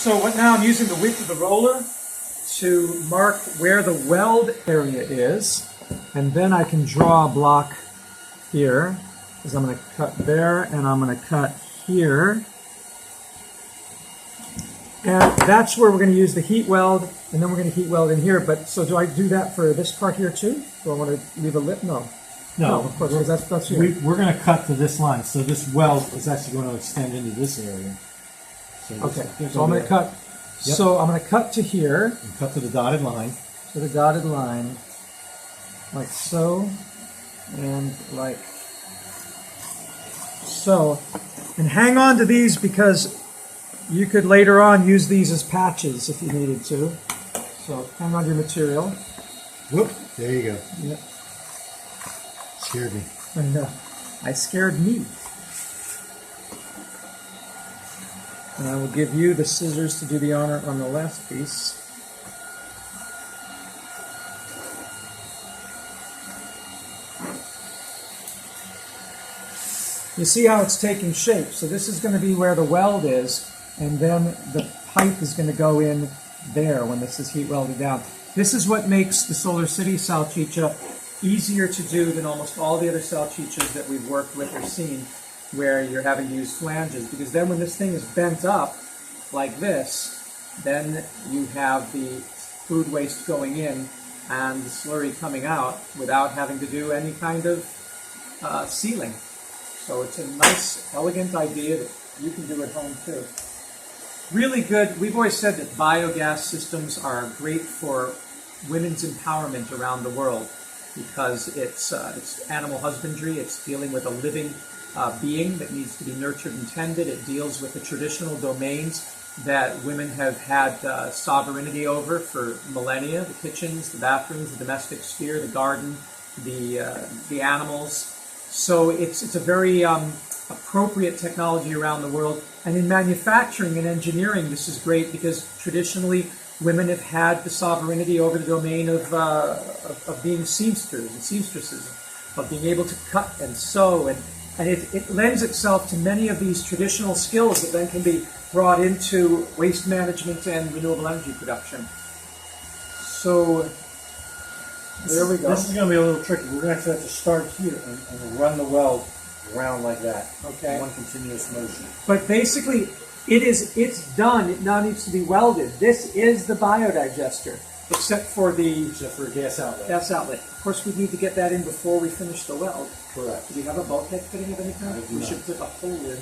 So what now, I'm using the width of the roller to mark where the weld area is, and then I can draw a block here, because I'm going to cut there, and I'm going to cut here. And that's where we're going to use the heat weld, and then we're going to heat weld in here. But so do I do that for this part here too? Do I want to leave a lip? No. No, of course, because that's here. We're going to cut to this line, so this weld is actually going to extend into this area. So so I'm going to cut. Yep. So I'm going to cut to here. And cut to the dotted line. To the dotted line, like so, and like so. And hang on to these because you could later on use these as patches if you needed to. So hang on to your material. Whoop, there you go. Yep. Scared me. And I scared me. And I will give you the scissors to do the honor on the last piece. You see how it's taking shape. So this is going to be where the weld is, and then the pipe is going to go in there when this is heat welded down. This is what makes the Solar City salchicha easier to do than almost all the other salchichas that we've worked with or seen, where you're having to use flanges, because then when this thing is bent up like this, then you have the food waste going in and the slurry coming out without having to do any kind of sealing. So it's a nice, elegant idea that you can do at home too. Really good. We've always said that biogas systems are great for women's empowerment around the world because it's animal husbandry. It's dealing with a living being that needs to be nurtured and tended. It deals with the traditional domains that women have had sovereignty over for millennia: the kitchens, the bathrooms, the domestic sphere, the garden, the animals. So it's a very appropriate technology around the world. And in manufacturing and engineering, this is great because traditionally women have had the sovereignty over the domain of being seamsters and seamstresses, of being able to cut and sew, and it lends itself to many of these traditional skills that then can be brought into waste management and renewable energy production. So there we go. This is going to be a little tricky. We're going to actually have to start here and run the weld around like that. Okay. One continuous motion. But basically, it's done. It now needs to be welded. This is the biodigester, except for a gas outlet. Gas outlet. Of course, we need to get that in before we finish the weld. Correct. Do you have a bulkhead fitting of any kind? We should put a hole in.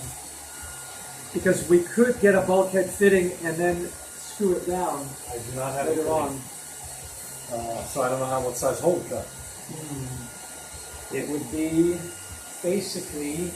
Because we could get a bulkhead fitting and then screw it down. I do not have later it on. So I don't know what size hole to cut. It would be basically